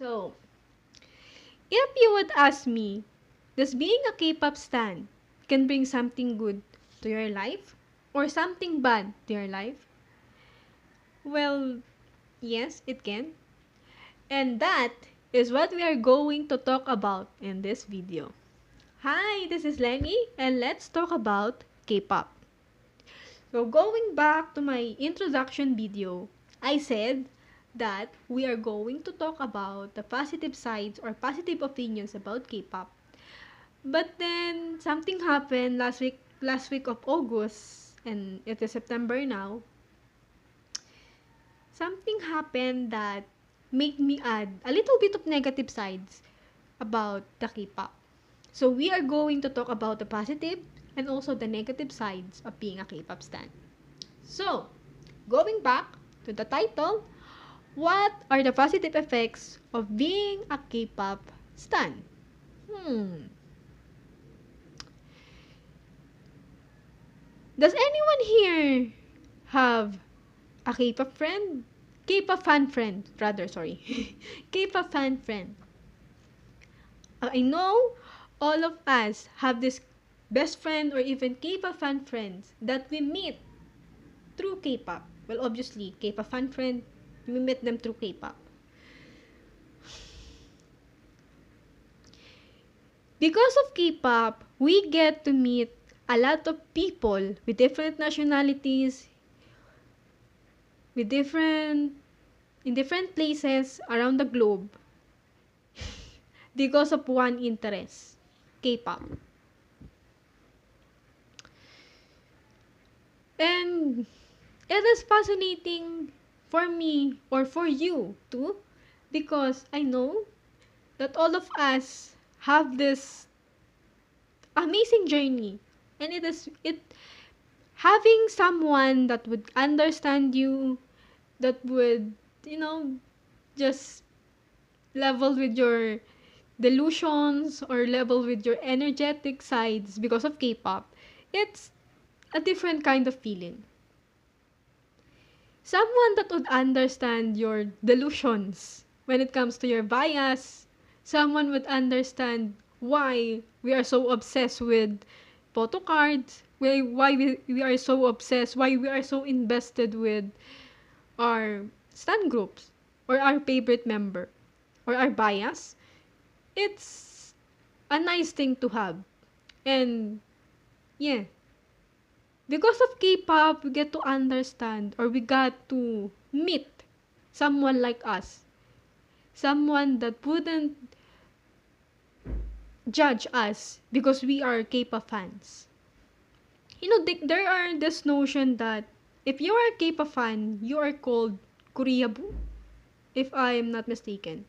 So, if you would ask me, does being a K-pop stan can bring something good to your life or something bad to your life? Well, yes, it can. And that is what we are going to talk about in this video. Hi, this is Lenny, and let's talk about K-pop. So going back to my introduction video, I said that we are going to talk about the positive sides or positive opinions about K-pop. But then something happened last week of August, and it is September now. Something happened that made me add a little bit of negative sides about the K-pop. So we are going to talk about the positive and also the negative sides of being a K-pop stan. So, going back to the title, what are the positive effects of being a K-pop stan? Does anyone here have a K-pop friend? K-pop fan friend, rather, sorry. K-pop fan friend. I know all of us have this best friend or even K-pop fan friends that we meet through K-pop. Well, obviously, K-pop fan friend, we met them through K-pop. Because of K-pop, we get to meet a lot of people with different nationalities, with in different places around the globe because of one interest, K-pop. And it is fascinating for me or for you too because I know that all of us have this amazing journey, and it having someone that would understand you, that would, you know, just level with your delusions or level with your energetic sides because of K-pop, it's a different kind of feeling. Someone that would understand your delusions when it comes to your bias, someone would understand why we are so obsessed with photo cards, why we are so obsessed, why we are so invested with our stan groups or our favorite member or our bias. It's a nice thing to have. And yeah, because of K-pop, we get to understand or we got to meet someone like us. Someone that wouldn't judge us because we are K-pop fans. You know, there are this notion that if you are a K-pop fan, you are called Koreaboo, if I am not mistaken.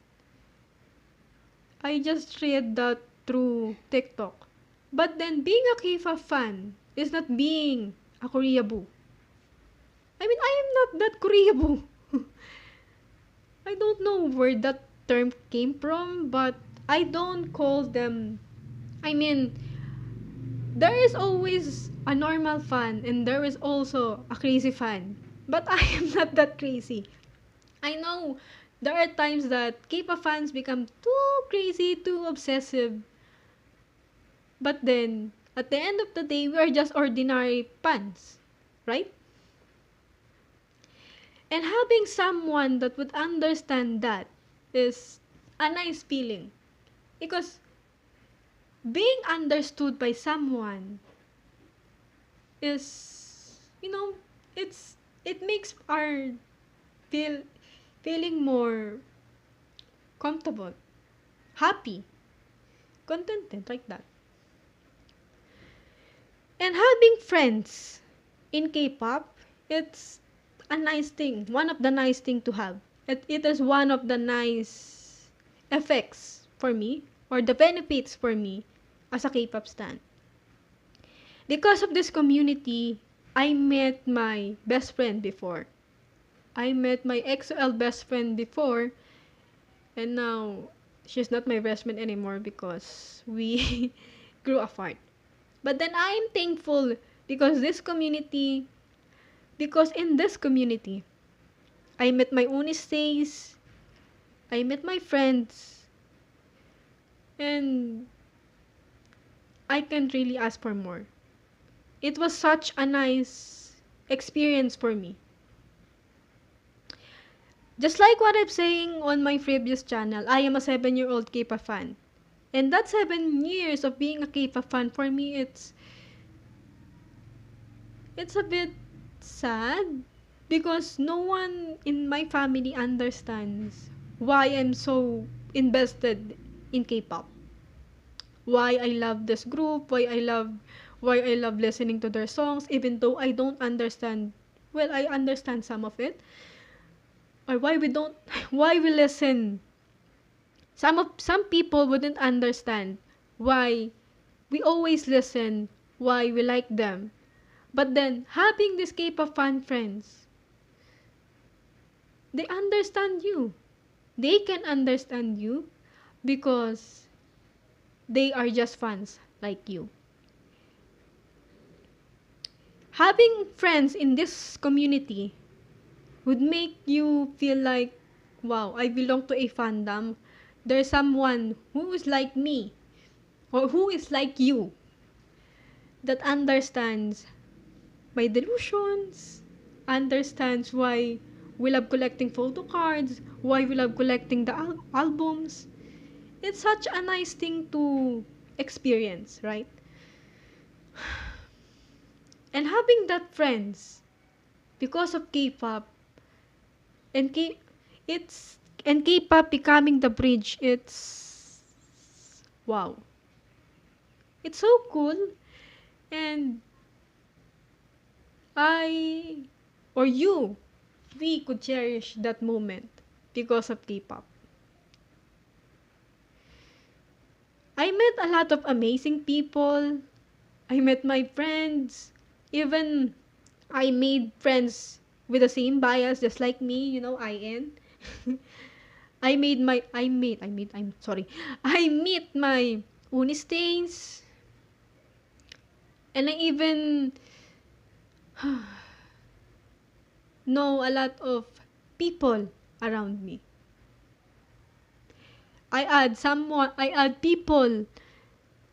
I just read that through TikTok. But then being a K-pop fan is not being a Koreaboo. I mean, I am not that Koreaboo. I don't know where that term came from, but I don't call them. I mean, there is always a normal fan and there is also a crazy fan. But I am not that crazy. I know there are times that K-pop fans become too crazy, too obsessive. But then, at the end of the day, we are just ordinary fans, right? And having someone that would understand that is a nice feeling. Because being understood by someone is, it makes our feel feeling more comfortable, happy, contented, like that. And having friends in K-pop, it's a nice thing, one of the nice thing to have. It is one of the nice effects for me or the benefits for me as a K-pop stan. Because of this community, I met my best friend before. I met my XOL best friend before, and now she's not my best friend anymore because we grew apart. But then I am thankful because in this community, I met my Unistays, I met my friends, and I can't really ask for more. It was such a nice experience for me. Just like what I'm saying on my previous channel, I am a 7-year-old K-pop fan. And that 7 years of being a K-pop fan, for me, it's a bit sad because no one in my family understands why I'm so invested in K-pop. Why I love this group, why I love listening to their songs even though I don't understand. Well, I understand some of it. Or why we don't why we listen. Some people wouldn't understand why we always listen, why we like them. But then having this K-pop fan friends, they understand you. They can understand you because they are just fans like you. Having friends in this community would make you feel like, wow, I belong to a fandom. There's someone who is like me or who is like you that understands my delusions, understands why we love collecting photo cards, why we love collecting the albums. It's such a nice thing to experience, right? And having that friends because of K-pop and K it's and K-pop becoming the bridge, it's wow. It's so cool, and I or you, we could cherish that moment because of K-pop. I met a lot of amazing people. I met my friends. Even I made friends with the same bias just like me, IN. I'm sorry. I meet my unistains, and I even know a lot of people around me. I add people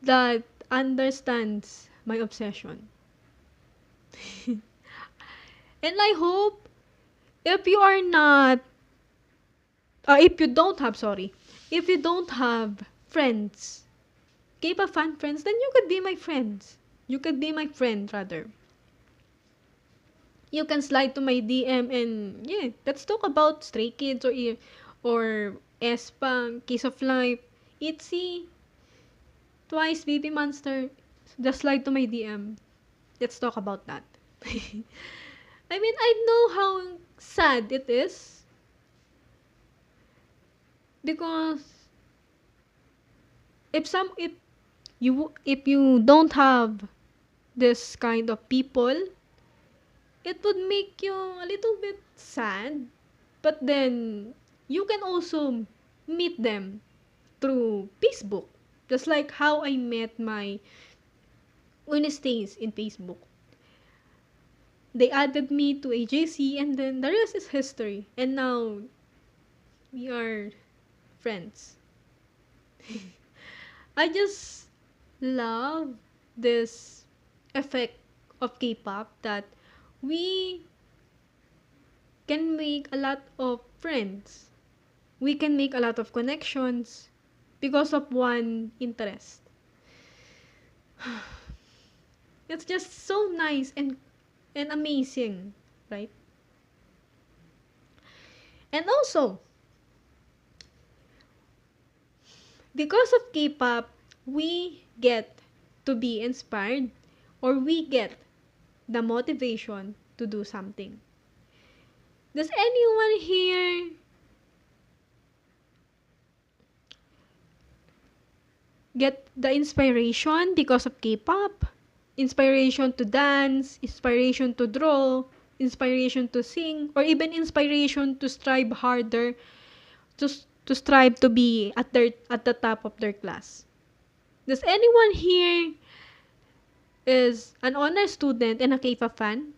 that understands my obsession. And I hope if you are not if you don't have sorry, if you don't have friends, K-pop fan friends, then you could be my friends. You could be my friend rather. You can slide to my DM and yeah, let's talk about Stray Kids or Espang, Case of Life, ITZY, Twice, Baby Monster. Just slide to my DM. Let's talk about that. I mean, I know how sad it is because if you don't have this kind of people, it would make you a little bit sad. But then you can also meet them through Facebook, just like how I met my Wednesdays in Facebook. They added me to AJC, and then the rest is history. And now we are friends. I just love this effect of K-pop that we can make a lot of friends. We can make a lot of connections because of one interest. It's just so nice and amazing, right? And also, because of K-pop, we get to be inspired or we get the motivation to do something. Does anyone here get the inspiration because of K-pop? Inspiration to dance, inspiration to draw, inspiration to sing, or even inspiration to strive harder, to, to strive to be at the top of their class. Does anyone here is an honor student and a K-pop fan?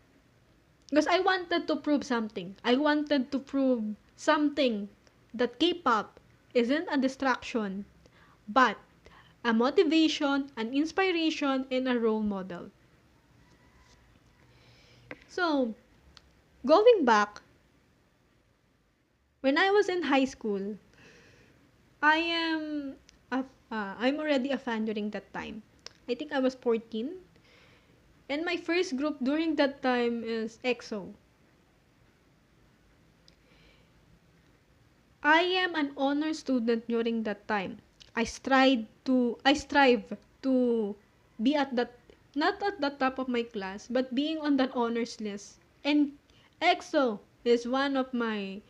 Because I wanted to prove something. I wanted to prove something that K-pop isn't a distraction, but a motivation, an inspiration, and a role model. So, going back, when I was in high school, I am I'm already a fan during that time. I think I was 14. And my first group during that time is EXO. I am an honor student during that time. I strive to be at that, not at the top of my class, but being on that honors list. And EXO is one of my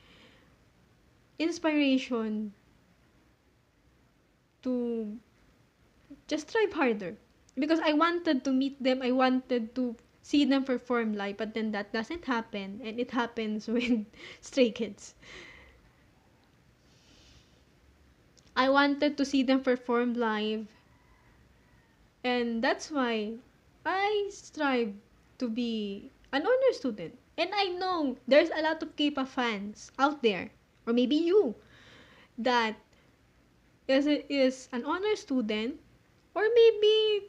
inspiration to just strive harder. Because I wanted to meet them, I wanted to see them perform live, but then that doesn't happen, and it happens with Stray Kids. I wanted to see them perform live, and that's why I strive to be an honor student. And I know there's a lot of K-pop fans out there, or maybe you, that is an honor student, or maybe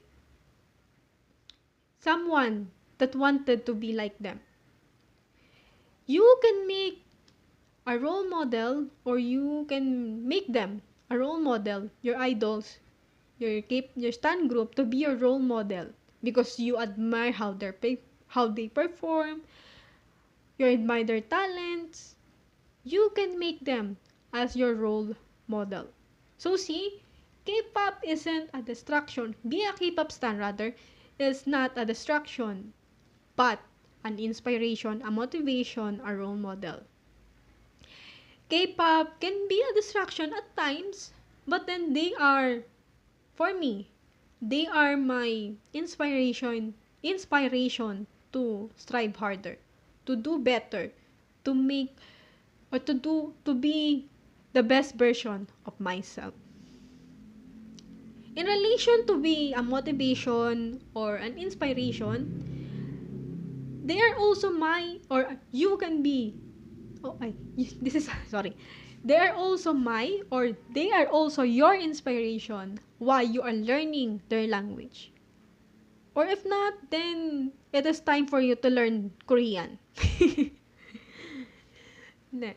someone that wanted to be like them. You can make a role model, or you can make them a role model, your idols, your stan group to be your role model because you admire how they perform, you admire their talents. You can make them as your role model. So see, K-pop isn't a distraction. Being a K-pop stan rather is not a distraction, but an inspiration, a motivation, a role model. K-pop can be a distraction at times, but then for me, they are my inspiration to strive harder, to do better, to make or to be the best version of myself. In relation to be a motivation or an inspiration, they are also my or you can be oh I this is sorry. They are also my or they are also your inspiration while you are learning their language. Or if not, then it is time for you to learn Korean. Ne.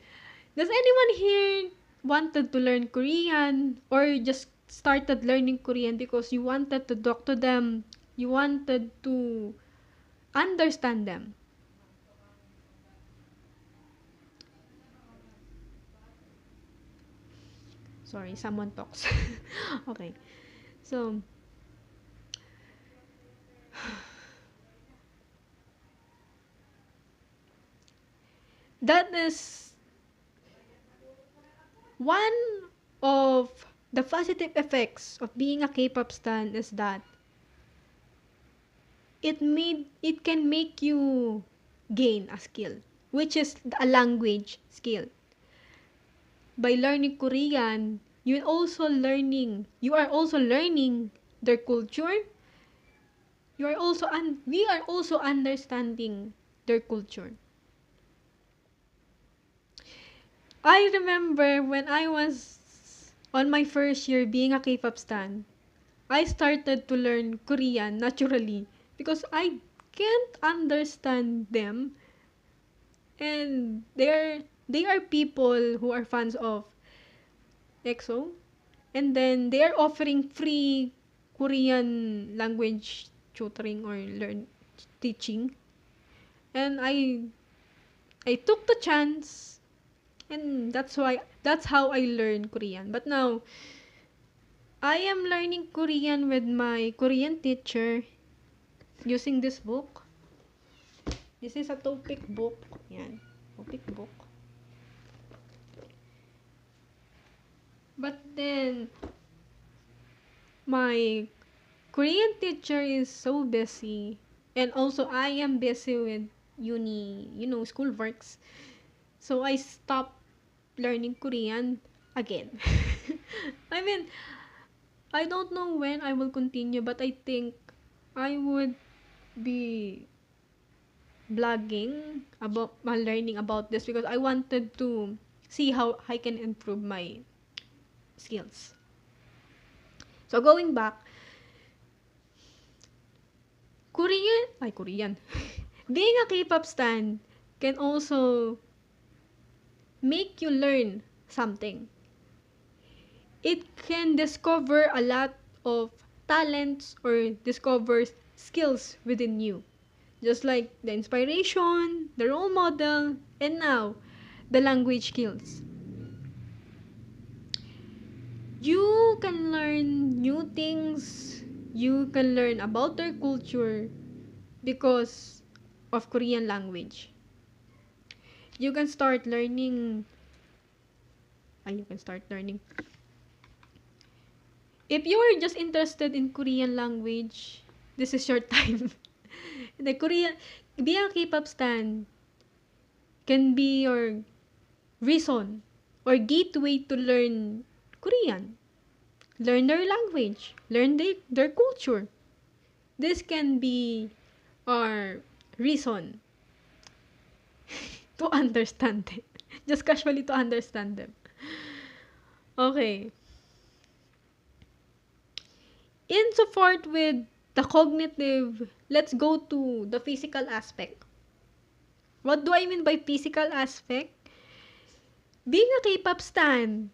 Does anyone here wanted to learn Korean or just started learning Korean because you wanted to talk to them, you wanted to understand them? Sorry, someone talks. Okay. So, that is one of the positive effects of being a K-pop stan is that it can make you gain a skill, which is a language skill. By learning Korean, you are also learning their culture. We are also understanding their culture. I remember when I was on my first year being a K-pop stan, I started to learn Korean naturally because I can't understand them, and they are people who are fans of EXO, and then they are offering free Korean language tutoring or learn teaching, and I took the chance, and that's how I learned Korean. But now I am learning Korean with my Korean teacher using this book. This is a topic book. Yan, topic book. But then my Korean teacher is so busy, and also I am busy with uni, school works. So I stopped learning Korean again. I mean, I don't know when I will continue, but I think I would be blogging about my learning about this because I wanted to see how I can improve my skills. So going back, Korean. Being a K-pop stan can also make you learn something. It can discover a lot of talents or discover skills within you. Just like the inspiration, the role model, and now the language skills. You can learn new things, you can learn about their culture because of Korean language. You can start learning, you can start learning. If you are just interested in Korean language, this is your time. The Korean, being a K-pop stan can be your reason or gateway to learn Korean. Learn their language, learn their culture. This can be our reason to understand them. Just casually to understand them. Okay. In support with the cognitive, let's go to the physical aspect. What do I mean by physical aspect? Being a K-pop stan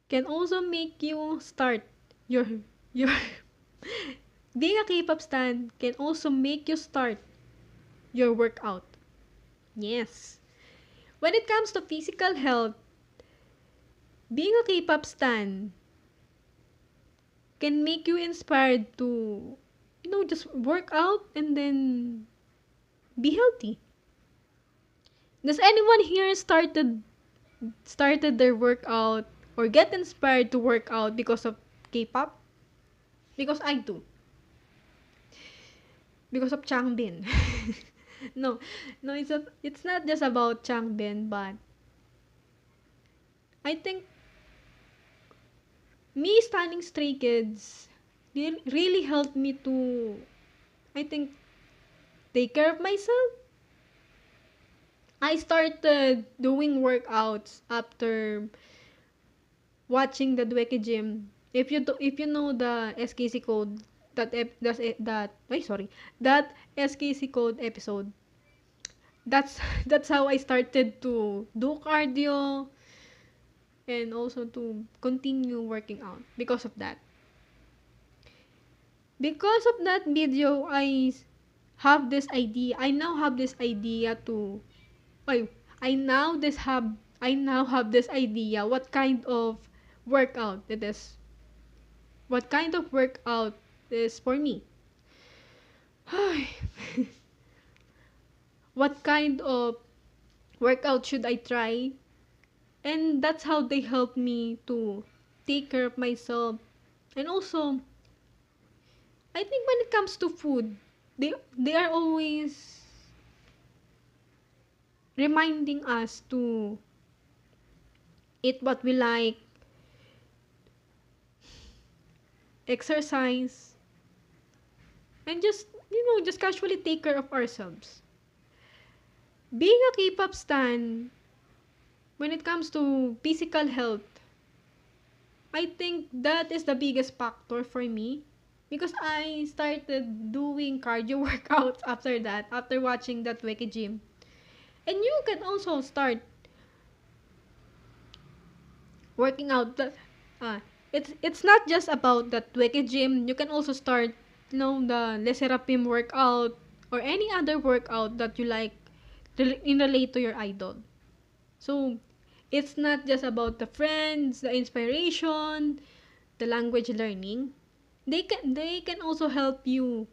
can also make you start your being a K-pop stan can also make you start your workout. Yes. When it comes to physical health, being a K-pop stan can make you inspired to just work out and then be healthy. Does anyone here started their workout or get inspired to work out because of K-pop? Because I do. Because of Changbin. no, no, it's not just about Changbin, but I think me stunning Stray Kids really helped me to, I think, take care of myself. I started doing workouts after watching the Dweke Gym. If you know the SKC code, that SKC code episode. That's that's how I started to do cardio and also to continue working out because of that. Because of that video, I now have this idea to I I now have this idea what kind of workout it is. What kind of workout is for me? What kind of workout should I try? And that's how they help me to take care of myself. And also, I think when it comes to food, they are always reminding us to eat what we like, exercise, and just casually take care of ourselves. Being a K-pop stan, when it comes to physical health, I think that is the biggest factor for me because I started doing cardio workouts after that, after watching that Wiki Gym. And you can also start working out. It's not just about that Wiki Gym. You can also start, the Le Serapim workout or any other workout that you like in relate to your idol. So, it's not just about the friends, the inspiration, the language learning. They can also help you,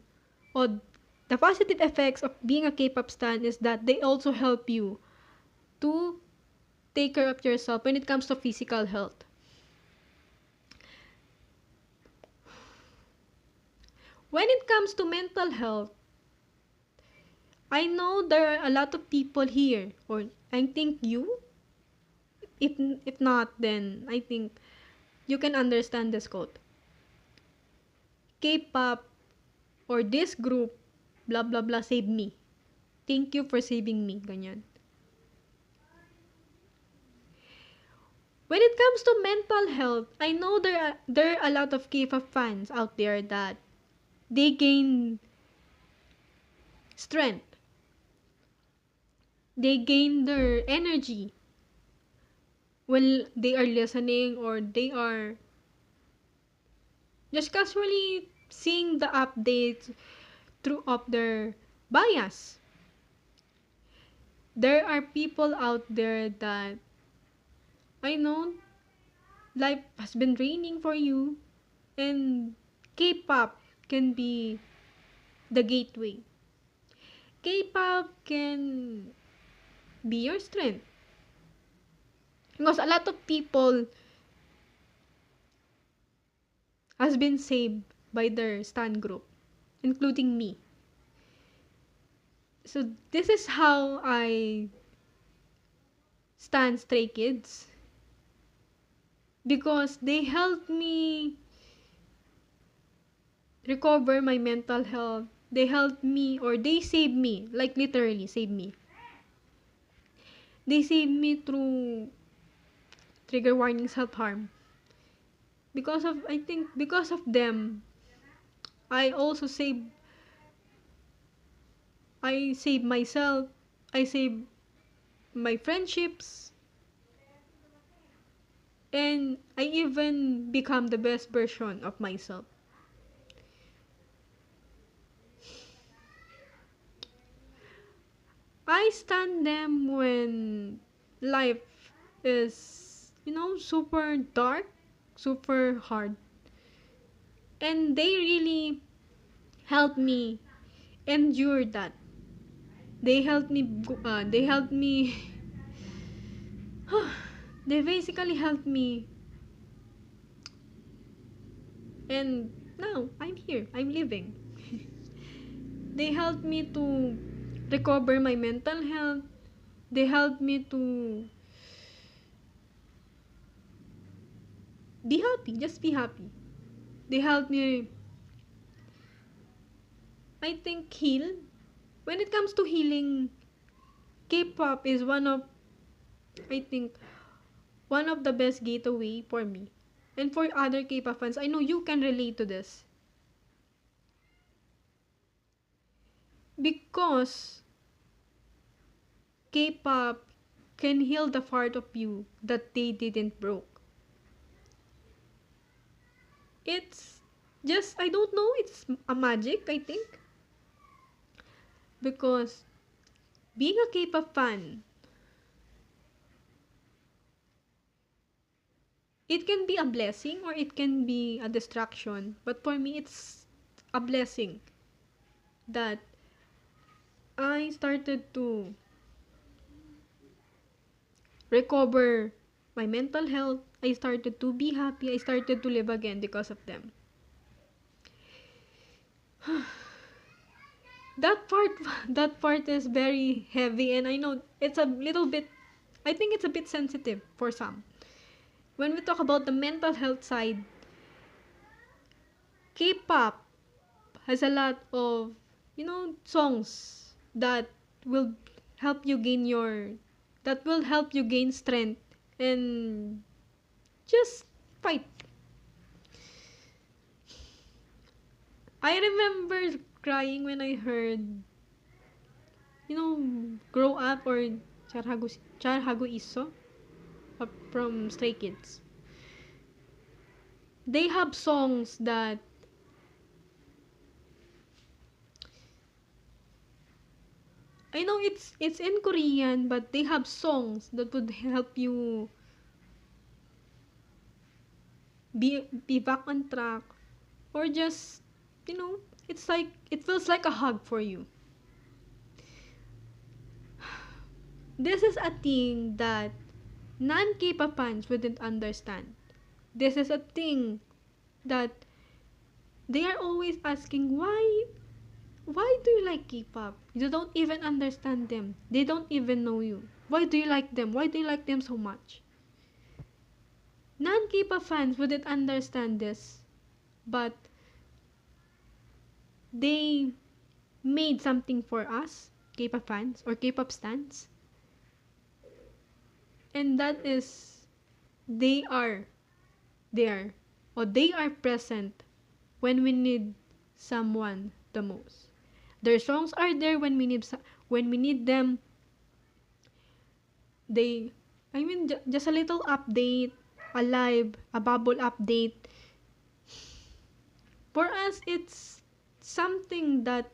or the positive effects of being a K-pop stan is that they also help you to take care of yourself when it comes to physical health. When it comes to mental health, I know there are a lot of people here, or I think you, if not, then I think you can understand this quote. K-pop or this group, blah blah blah, save me. Thank you for saving me, ganyan. When it comes to mental health, I know there are a lot of K-pop fans out there that they gain strength, they gain their energy when they are listening or they are just casually seeing the updates through of their bias. There are people out there that I know life has been draining for you, and K-pop can be the gateway. K-pop can be your strength. Because a lot of people has been saved by their stan group, including me. So this is how I stand Stray Kids, because they helped me recover my mental health. They helped me, or they saved me, like literally saved me. They saved me through trigger warning self-harm. I think because of them, I also I save myself, I save my friendships, and I even become the best version of myself. I stand them when life is, super dark, super hard. And they really help me endure that. They helped me, they basically helped me. And now I'm here, I'm living. They helped me to recover my mental health. They helped me to be happy, just be happy. They helped me, I think, heal. When it comes to healing, K-pop is I think, one of the best gateway for me. And for other K-pop fans, I know you can relate to this. Because K-pop can heal the part of you that they didn't broke. It's just, I don't know, it's a magic, I think. Because being a K-pop fan, it can be a blessing or it can be a distraction. But for me, it's a blessing that I started to recover my mental health. I started to be happy. I started to live again because of them. that part that part is very heavy, and I know it's a little bit, I think it's a bit sensitive for some. When we talk about the mental health side, K-pop has a lot of, songs that will help you gain your that will help you gain strength and just fight. I remember crying when I heard, Grow Up or Charhago Iso from Stray Kids. They have songs that I know it's in Korean, but they have songs that would help you be back on track, or just, you know it's like it feels like a hug for you. This is a thing that non K-pop fans wouldn't understand. This is a thing that they are always asking, why do you like K-pop? You don't even understand them. They don't even know you. Why do you like them? Why do you like them so much? Non K-pop fans wouldn't understand this, but they made something for us, K-pop fans or K-pop stans. And that is they are there, or they are present when we need someone the most. Their songs are there when we need when we need them. They, I mean, just a little update, a live, a bubble update. For us, it's something that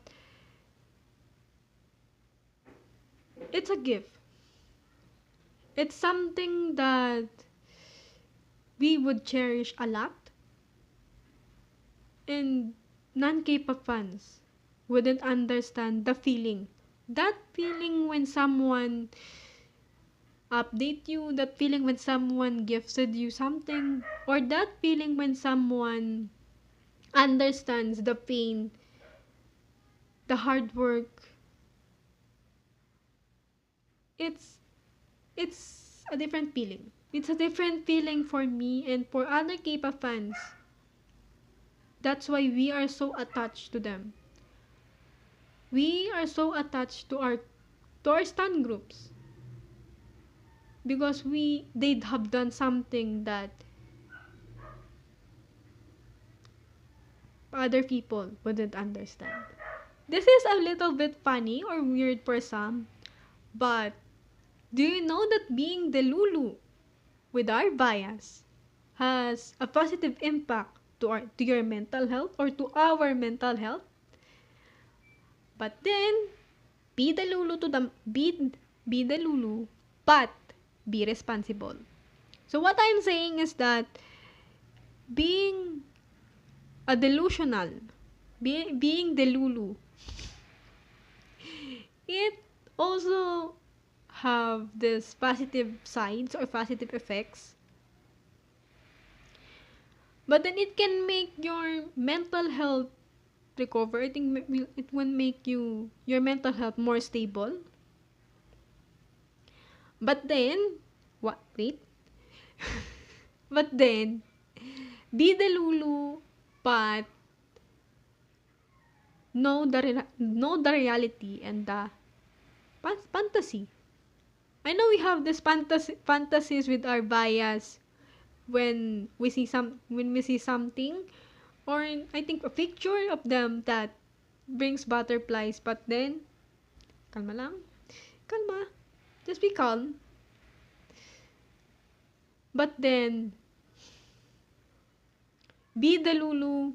it's a gift. It's something that we would cherish a lot, and non-K-pop fans wouldn't understand the feeling. That feeling when someone update you, that feeling when someone gifted you something, or that feeling when someone understands the pain, the hard work. It's it's a different feeling. It's a different feeling for me and for other K-pop fans. That's why we are so attached to them. We are so attached to our stan groups because they'd have done something that other people wouldn't understand. This is a little bit funny or weird for some, but do you know that being the Lulu with our bias has a positive impact to your mental health or to our mental health? But then be the Lulu to the be the Lulu, but be responsible. So what I'm saying is that being a delusional, being the Lulu, it also have this positive sides or positive effects. But then it can make your mental health recover. I think it will make your mental health more stable. But then, what? Wait. But then, be the Lulu, but know the reality and the fantasy. I know we have this fantasies with our bias when we see something, or I think a picture of them that brings butterflies, but then kalma lang, kalma, just be calm. But then be the Lulu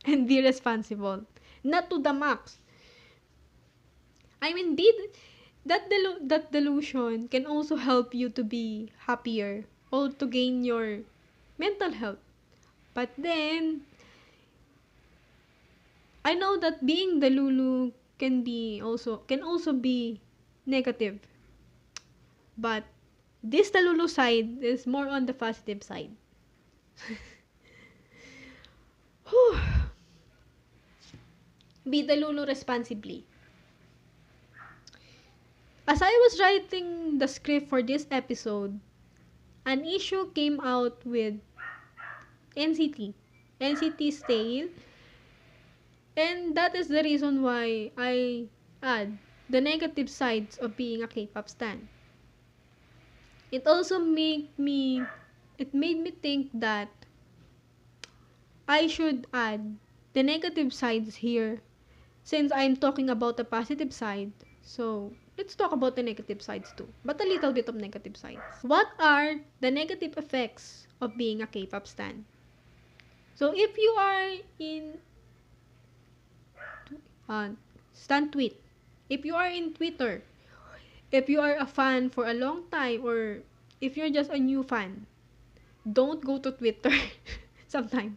and be responsible, not to the max. I mean, that delusion can also help you to be happier or to gain your mental health. But then, I know that being the Lulu can also be negative. But this the Lulu side is more on the positive side. Whew. Be the Lulu responsibly. As I was writing the script for this episode, an issue came out with NCT. NCT's tale. And that is the reason why I add the negative sides of being a K-pop stan. It also made me think that I should add the negative sides here since I'm talking about the positive side. So, let's talk about the negative sides too, but a little bit of negative sides. What are the negative effects of being a K-pop stan? So, if you are in stan tweet, if you are in Twitter, if you are a fan for a long time, or if you're just a new fan, don't go to Twitter sometimes.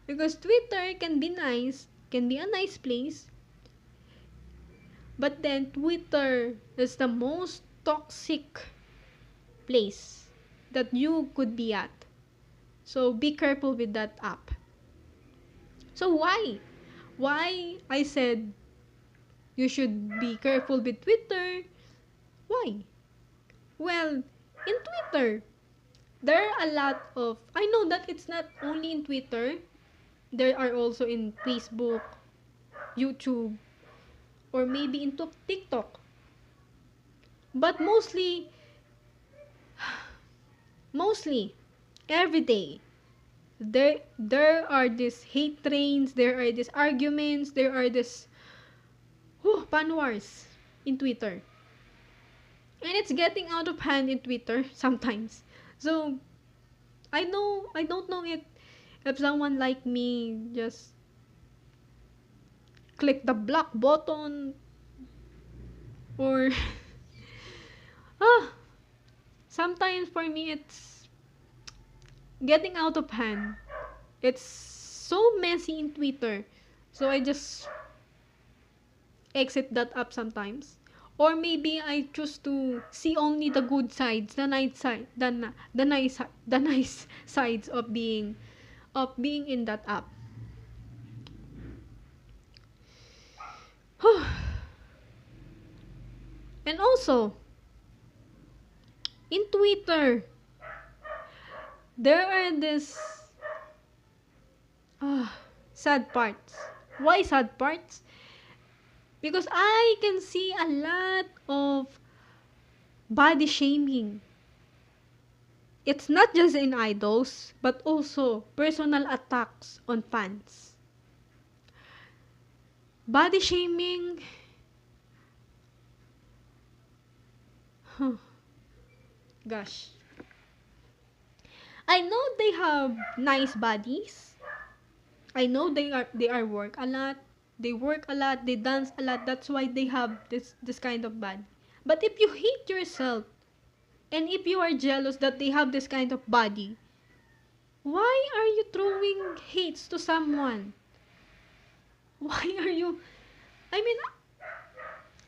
Because Twitter can be nice, can be a nice place, but then Twitter is the most toxic place that you could be at. So be careful with that app. So why? Why I said you should be careful with Twitter? Why? Well, in Twitter, there are a lot of, I know that it's not only in Twitter, there are also in Facebook, YouTube, or maybe in TikTok. But mostly, mostly every day there are these hate trains, there are these arguments, there are this pan wars in Twitter. And it's getting out of hand in Twitter sometimes. So I don't know if someone like me just click the block button or ah sometimes for me it's getting out of hand. It's so messy in Twitter. So I just exit that app sometimes. Or maybe I choose to see only the good sides, the nice side, the nice sides of being in that app. And also, in Twitter, there are this ah, sad parts. Why sad parts? Because I can see a lot of body shaming. It's not just in idols, but also personal attacks on fans. Body shaming, huh, gosh. I know they have nice bodies. I know they are work a lot. They work a lot, they dance a lot. That's why they have this kind of body. But if you hate yourself and if you are jealous that they have this kind of body, why are you throwing hates to someone? Why are you I mean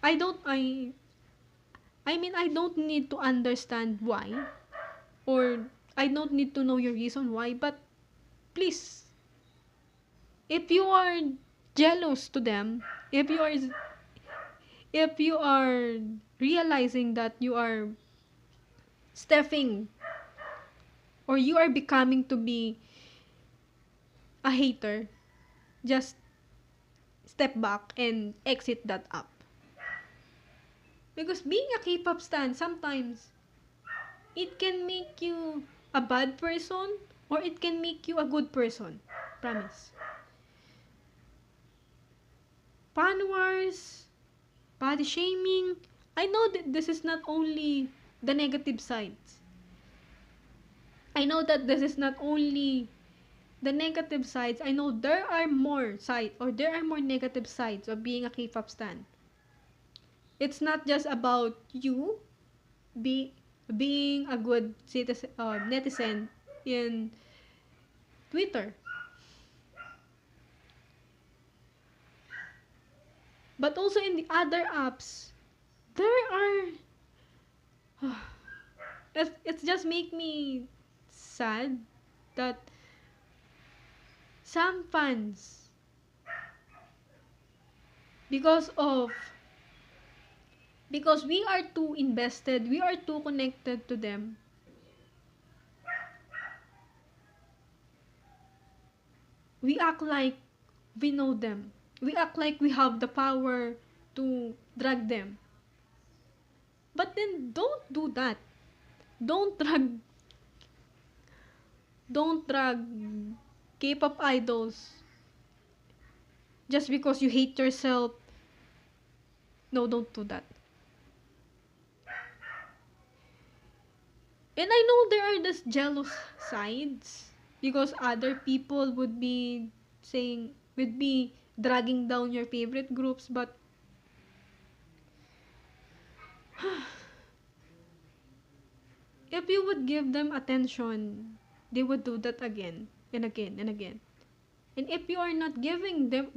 I don't I mean I don't need to understand why, or I don't need to know your reason why, but please, if you are jealous to them, if you are realizing that you are stepping or you are becoming to be a hater, just step back and exit that app. Because being a K-pop stan, sometimes it can make you a bad person or it can make you a good person. Promise. Fan wars, body shaming. I know that this is not only the negative sides. I know that this is not only the negative sides. I know there are more sides or there are more negative sides of being a K-pop stan. It's not just about you be being a good citizen, netizen in Twitter, but also in the other apps. There are it's just make me sad that some fans, because of because we are too invested, we are too connected to them, we act like we know them, we act like we have the power to drag them. But then don't do that. don't drag don't drag K-pop idols just because you hate yourself. No, don't do that. And I know there are these jealous sides because other people would be dragging down your favorite groups, but if you would give them attention, they would do that again and again and again. And if you are not giving them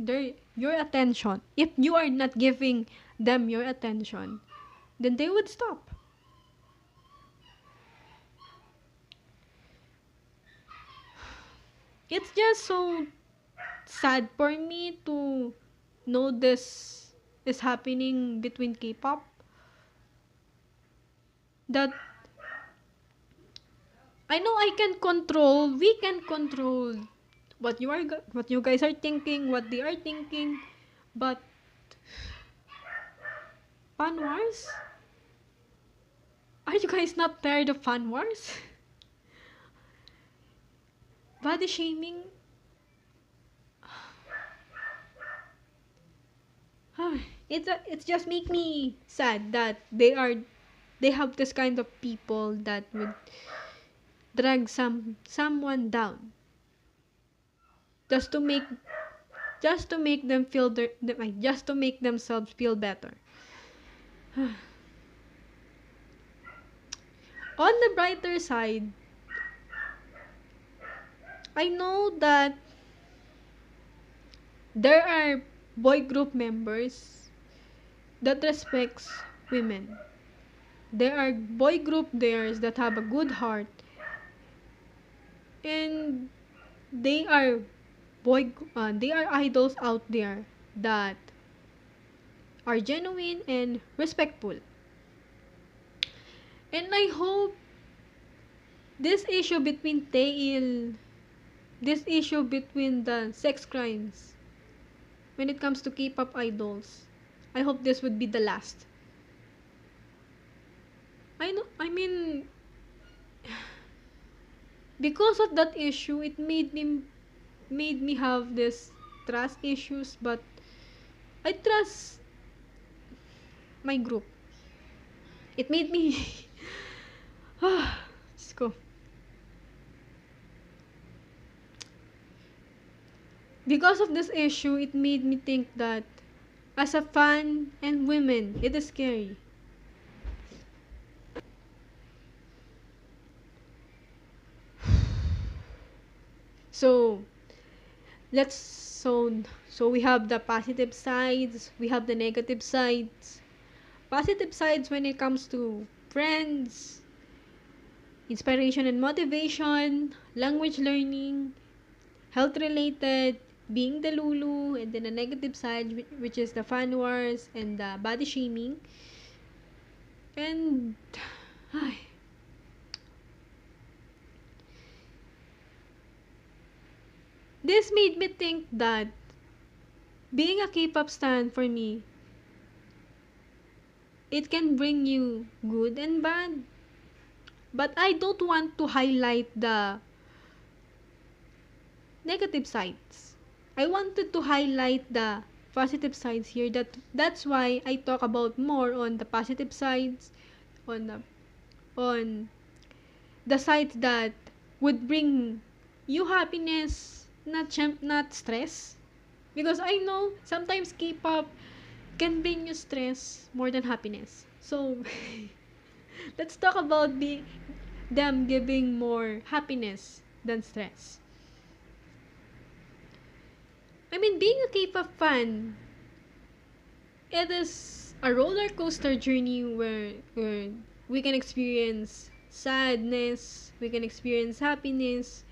your attention, if you are not giving them your attention, then they would stop. It's just so sad for me to know this is happening between K-pop, that I know we can control what you guys are thinking, what they are thinking, but fan wars? Are you guys not tired of fan wars? body shaming, it's just make me sad that they have this kind of people that would drag someone down just to make them feel just to make themselves feel better. On the brighter side, I know that there are boy group members that respects women. There are boy group theirs that have a good heart, and they are they are idols out there that are genuine and respectful. And I hope this issue between Tail, this issue between the sex crimes when it comes to K-pop idols, I hope this would be the last. I know, I mean, because of that issue, it made me have this trust issues, but I trust my group. It made me let's go. Because of this issue, it made me think that as a fan and women, it is scary. So, let's so we have the positive sides, we have the negative sides. Positive sides when it comes to friends, inspiration and motivation, language learning, health related, being the Lulu, and then the negative side, which is the fan wars and the body shaming. And ay, this made me think that being a K-pop stan for me, it can bring you good and bad. But I don't want to highlight the negative sides. I wanted to highlight the positive sides here. That's why I talk about more on the positive sides, on on the sides that would bring you happiness, not stress. Because I know sometimes K-pop can bring you stress more than happiness. So let's talk about them giving more happiness than stress. I mean, being a K-pop fan, it is a roller coaster journey where we can experience sadness, we can experience happiness,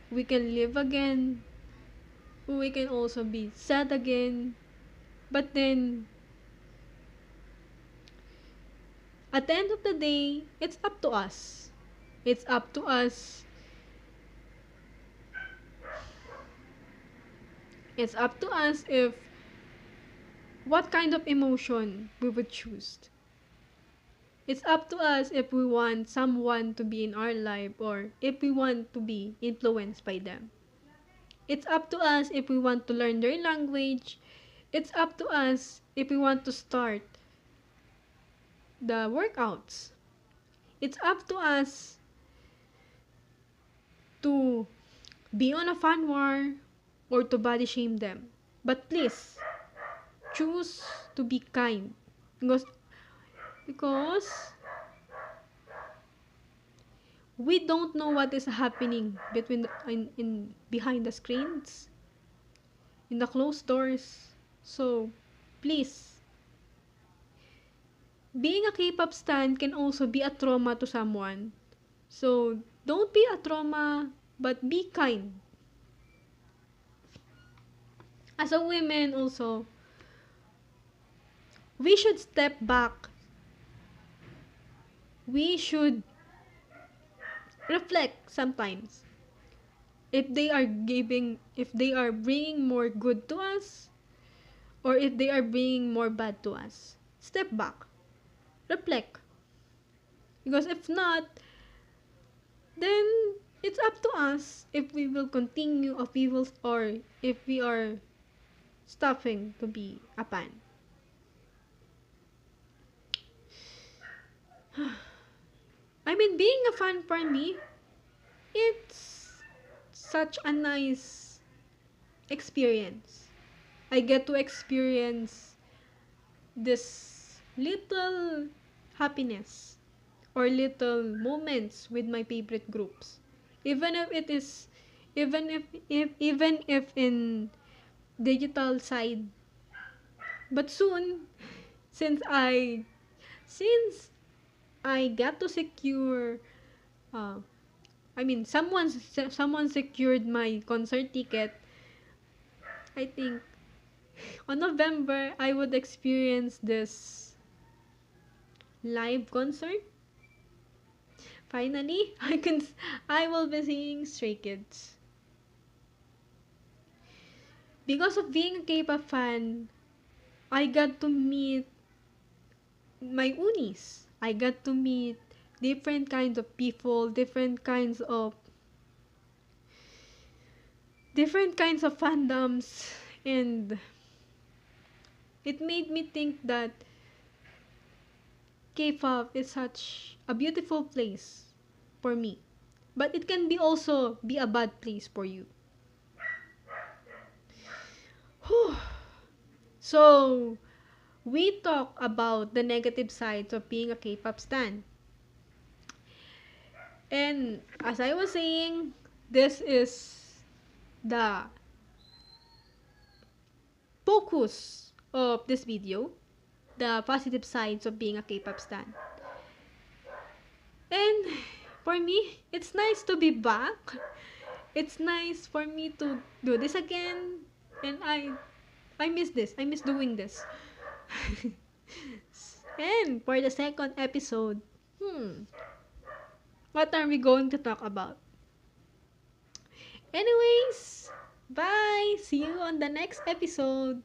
we can live again, we can also be sad again. But then, at the end of the day, it's up to us. It's up to us. It's up to us if what kind of emotion we would choose. It's up to us if we want someone to be in our life or if we want to be influenced by them. It's up to us if we want to learn their language. It's up to us if we want to start the workouts. It's up to us to be on a fan war or to body shame them. But please, choose to be kind. Because we don't know what is happening in behind the screens, in the closed doors. So, please, being a K-pop stan can also be a trauma to someone. So, don't be a trauma, but be kind. As a woman also, we should step back. We should reflect sometimes. If they are bringing more good to us, or if they are bringing more bad to us. Step back. Reflect. Because if not, then it's up to us if we will continue or if we are stopping to be a fan. I mean, being a fan for me, it's such a nice experience. I get to experience this little happiness or little moments with my favorite groups. Even if it is even if in digital side. But soon, since I since I got to secure uh, I mean someone secured my concert ticket, I think on November I would experience this live concert. Finally, I will be seeing Stray Kids. Because of being a K-pop fan, I got to meet my unis. I got to meet different kinds of people, different kinds of fandoms, and it made me think that K-pop is such a beautiful place for me. But it can be also be a bad place for you. Whew. So, we talk about the negative sides of being a K-pop stan. And as I was saying, this is the focus of this video, the positive sides of being a K-pop stan. And for me, it's nice to be back. It's nice for me to do this again. And I miss this. I miss doing this. And for the second episode, what are we going to talk about? Anyways, bye. See you on the next episode.